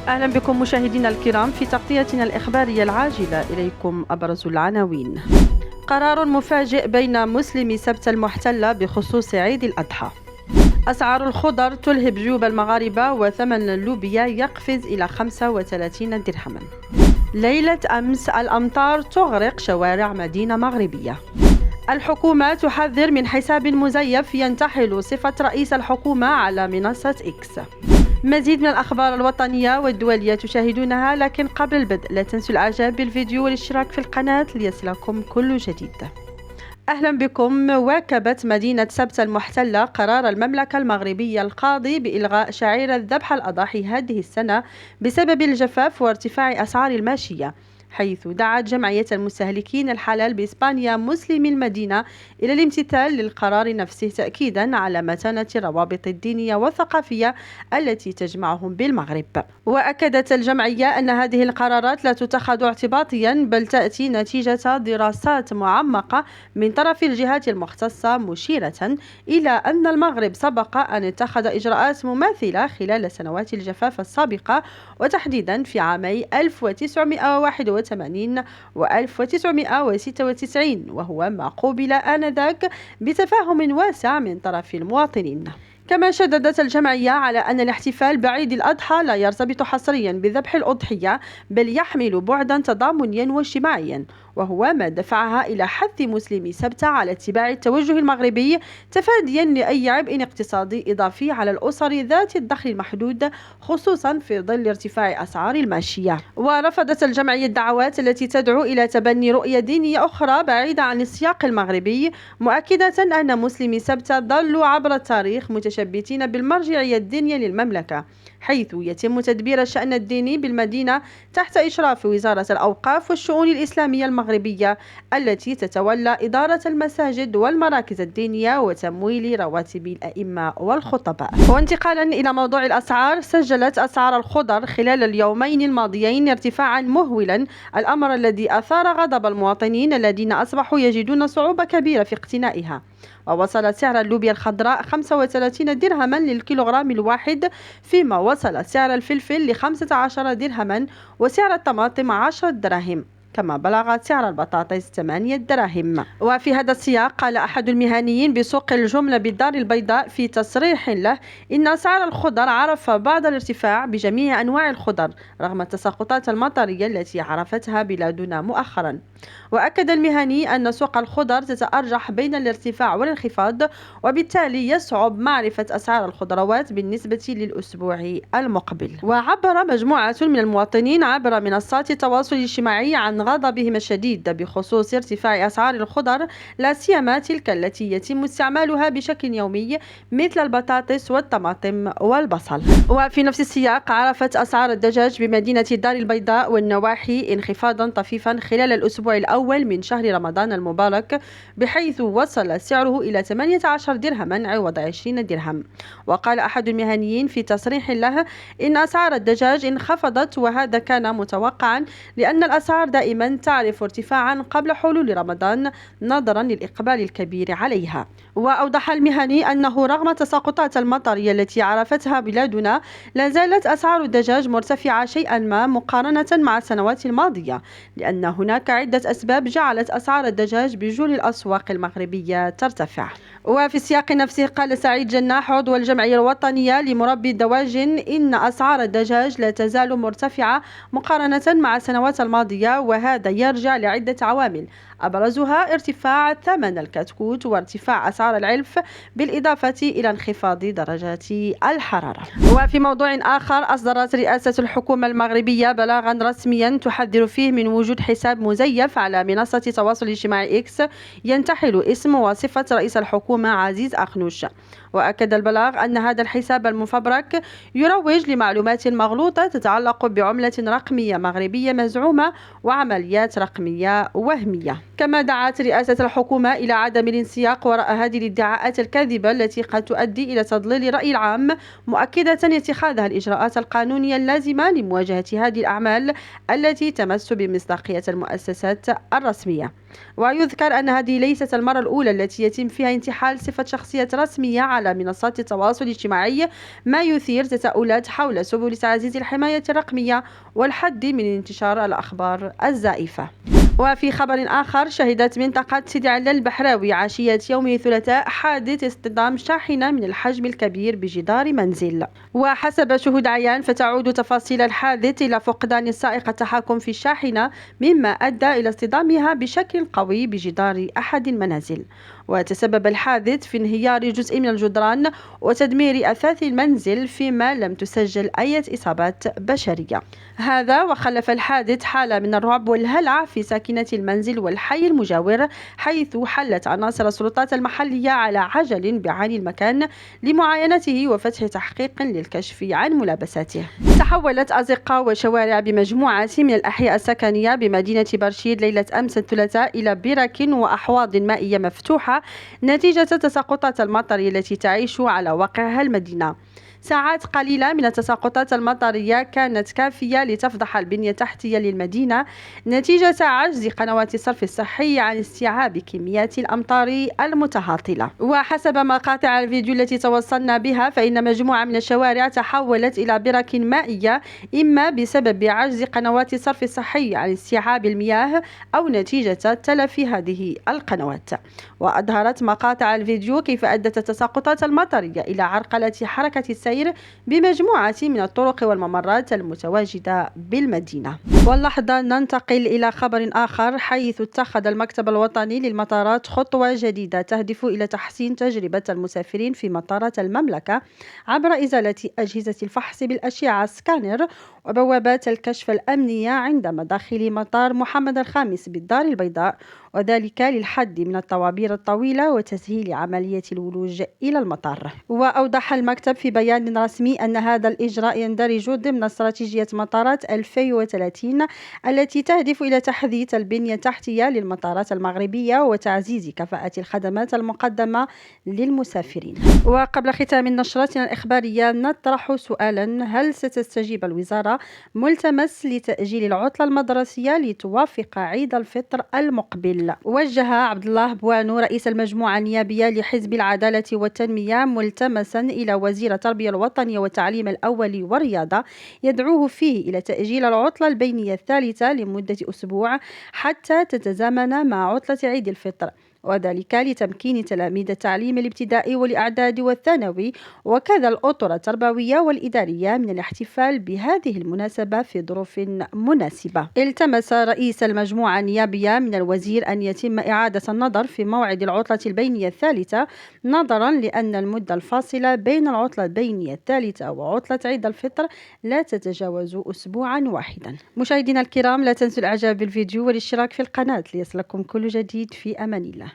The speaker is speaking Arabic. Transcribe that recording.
أهلا بكم مشاهدينا الكرام في تغطيتنا الإخبارية العاجلة. إليكم أبرز العناوين. قرار مفاجئ بين مسلمي سبت المحتلة بخصوص عيد الأضحى. أسعار الخضر تلهب جيوب المغاربة وثمن اللوبيا يقفز إلى 35 درهما. ليلة أمس الأمطار تغرق شوارع مدينة مغربية. الحكومة تحذر من حساب مزيف ينتحل صفة رئيس الحكومة على منصة إكس. مزيد من الأخبار الوطنية والدولية تشاهدونها، لكن قبل البدء لا تنسوا الإعجاب بالفيديو والاشتراك في القناة ليصلكم كل جديد. أهلا بكم. واكبت مدينة سبت المحتلة قرار المملكة المغربية القاضي بإلغاء شعيرة ذبح الأضاحي هذه السنة بسبب الجفاف وارتفاع أسعار الماشية، حيث دعت جمعية المستهلكين الحلال بإسبانيا مسلمي المدينة إلى الامتثال للقرار نفسه، تأكيدا على متانة الروابط الدينية والثقافية التي تجمعهم بالمغرب. وأكدت الجمعية أن هذه القرارات لا تتخذ اعتباطيا، بل تأتي نتيجة دراسات معمقة من طرف الجهات المختصة، مشيرة إلى أن المغرب سبق أن اتخذ إجراءات مماثلة خلال سنوات الجفاف السابقة، وتحديدا في عامي 1981 و 1996، وهو ما قوبل آنذاك بتفاهم واسع من طرف المواطنين. كما شددت الجمعية على أن الاحتفال بعيد الأضحى لا يرتبط حصريا بذبح الأضحية، بل يحمل بعدا تضامنيا واجتماعيا، وهو ما دفعها إلى حث مسلمي سبتة على اتباع التوجه المغربي، تفاديا لأي عبء اقتصادي إضافي على الأسر ذات الدخل المحدود، خصوصا في ظل ارتفاع أسعار الماشية. ورفضت الجمعية الدعوات التي تدعو إلى تبني رؤية دينية أخرى بعيدة عن السياق المغربي، مؤكدة أن مسلمي سبتة ظلوا عبر التاريخ متشبتين بالمرجعية الدينية للمملكة، حيث يتم تدبير الشأن الديني بالمدينة تحت إشراف وزارة الأوقاف والشؤون الإسلامية المغربية، التي تتولى إدارة المساجد والمراكز الدينية وتمويل رواتب الأئمة والخطباء. وانتقالا إلى موضوع الأسعار، سجلت أسعار الخضر خلال اليومين الماضيين ارتفاعا مهولا، الأمر الذي أثار غضب المواطنين الذين أصبحوا يجدون صعوبة كبيرة في اقتنائها. ووصل سعر اللوبيا الخضراء 35 درهما للكيلوغرام الواحد، فيما وصل سعر الفلفل ل 15 درهما وسعر الطماطم 10 دراهم، كما بلغ سعر البطاطس 8 دراهم. وفي هذا السياق قال أحد المهنيين بسوق الجملة بالدار البيضاء في تصريح له إن أسعار الخضر عرف بعض الارتفاع بجميع أنواع الخضر رغم التساقطات المطرية التي عرفتها بلادنا مؤخرا. وأكد المهني أن سوق الخضر تتأرجح بين الارتفاع والانخفاض، وبالتالي يصعب معرفة أسعار الخضروات بالنسبة للأسبوع المقبل. وعبر مجموعة من المواطنين عبر منصات التواصل الاجتماعي عن غضبهم الشديد بخصوص ارتفاع أسعار الخضر، لا سيما تلك التي يتم استعمالها بشكل يومي مثل البطاطس والطماطم والبصل. وفي نفس السياق عرفت أسعار الدجاج بمدينة الدار البيضاء والنواحي انخفاضا طفيفا خلال الأسبوع الأول من شهر رمضان المبارك، بحيث وصل سعره إلى 18 درهما عوض 20 درهم. وقال أحد المهنيين في تصريح له إن أسعار الدجاج انخفضت، وهذا كان متوقعا لأن الأسعار دائما تعرف ارتفاعا قبل حلول رمضان نظرا للإقبال الكبير عليها. وأوضح المهني أنه رغم تساقطات المطر التي عرفتها بلادنا، لا زالت أسعار الدجاج مرتفعة شيئا ما مقارنة مع السنوات الماضية، لأن هناك عدة أسباب جعلت أسعار الدجاج بجول الأسواق المغربية ترتفع. وفي السياق نفسه قال سعيد جناح عضو الجمعية الوطنية لمربي الدواجن إن أسعار الدجاج لا تزال مرتفعة مقارنة مع السنوات الماضية، وهذا يرجع لعدة عوامل، أبرزها ارتفاع ثمن الكتكوت وارتفاع أسعار العلف، بالإضافة إلى انخفاض درجات الحرارة. وفي موضوع آخر، أصدرت رئاسة الحكومة المغربية بلاغا رسميا تحذر فيه من وجود حساب مزيف على منصة التواصل الاجتماعي إكس ينتحل اسم وصفة رئيس الحكومة عزيز أخنوش. وأكد البلاغ أن هذا الحساب المفبرك يروج لمعلومات مغلوطة تتعلق بعملة رقمية مغربية مزعومة وعمليات رقمية وهمية. كما دعت رئاسة الحكومة إلى عدم الانسياق وراء هذه الادعاءات الكاذبة التي قد تؤدي إلى تضليل الرأي العام، مؤكدة اتخاذها الإجراءات القانونية اللازمة لمواجهة هذه الأعمال التي تمس بمصداقية المؤسسات الرسمية. ويذكر أن هذه ليست المرة الأولى التي يتم فيها انتحال صفة شخصية رسمية على منصات التواصل الاجتماعي، ما يثير تساؤلات حول سبل تعزيز الحماية الرقمية والحد من انتشار الأخبار الزائفة. وفي خبر آخر، شهدت منطقة سيدي علي البحراوي عشية يوم الثلاثاء حادث اصطدام شاحنة من الحجم الكبير بجدار منزل. وحسب شهود عيان، فتعود تفاصيل الحادث إلى فقدان السائق التحكم في الشاحنة، مما أدى إلى اصطدامها بشكل قوي بجدار أحد المنازل. وتسبب الحادث في انهيار جزء من الجدران وتدمير أثاث المنزل، فيما لم تسجل أي إصابات بشرية. هذا وخلف الحادث حالة من الرعب والهلع في ساكنة المنزل والحي المجاور، حيث حلت عناصر السلطات المحلية على عجل بعين المكان لمعاينته وفتح تحقيق للكشف عن ملابساته. تحولت أزقة وشوارع بمجموعة من الأحياء السكنية بمدينة برشيد ليلة أمس الثلاثاء إلى برك وأحواض مائية مفتوحة نتيجة تساقطات المطر التي تعيش على واقعها المدينة. ساعات قليلة من التساقطات المطرية كانت كافية لتفضح البنية التحتية للمدينة نتيجة عجز قنوات الصرف الصحي عن استيعاب كميات الأمطار المتهاطلة. وحسب مقاطع الفيديو التي توصلنا بها، فإن مجموعة من الشوارع تحولت إلى برك مائية، إما بسبب عجز قنوات الصرف الصحي عن استيعاب المياه أو نتيجة تلف هذه القنوات. وأظهرت مقاطع الفيديو كيف أدت التساقطات المطرية إلى عرقلة حركة السير بمجموعة من الطرق والممرات المتواجدة بالمدينة. واللحظة ننتقل إلى خبر آخر، حيث اتخذ المكتب الوطني للمطارات خطوة جديدة تهدف إلى تحسين تجربة المسافرين في مطارات المملكة عبر إزالة أجهزة الفحص بالأشعة سكانر وبوابات الكشف الأمنية عند مداخل مطار محمد الخامس بالدار البيضاء، وذلك للحد من الطوابير الطويلة وتسهيل عملية الولوج إلى المطار. وأوضح المكتب في بيان رسمي أن هذا الإجراء يندرج ضمن استراتيجية مطارات 2030 التي تهدف إلى تحديث البنية التحتية للمطارات المغربية وتعزيز كفاءة الخدمات المقدمة للمسافرين. وقبل ختام نشرتنا الإخبارية، نطرح سؤالا: هل ستستجيب الوزارة ملتمس لتأجيل العطلة المدرسية لتوافق عيد الفطر المقبل؟ وجه عبد الله بوانو رئيس المجموعة النيابية لحزب العدالة والتنمية ملتمسا إلى وزير التربية الوطنية والتعليم الأول والرياضة، يدعوه فيه إلى تأجيل العطلة البينية الثالثة لمدة أسبوع حتى تتزامن مع عطلة عيد الفطر، وذلك لتمكين تلاميذ التعليم الابتدائي والإعدادي والثانوي وكذا الأطر التربوية والإدارية من الاحتفال بهذه المناسبة في ظروف مناسبة. التمس رئيس المجموعة النيابية من الوزير أن يتم إعادة النظر في موعد العطلة البينية الثالثة، نظرا لأن المدة الفاصلة بين العطلة البينية الثالثة وعطلة عيد الفطر لا تتجاوز أسبوعا واحدا. مشاهدينا الكرام، لا تنسوا الإعجاب بالفيديو والاشتراك في القناة ليصلكم كل جديد. في أمان الله.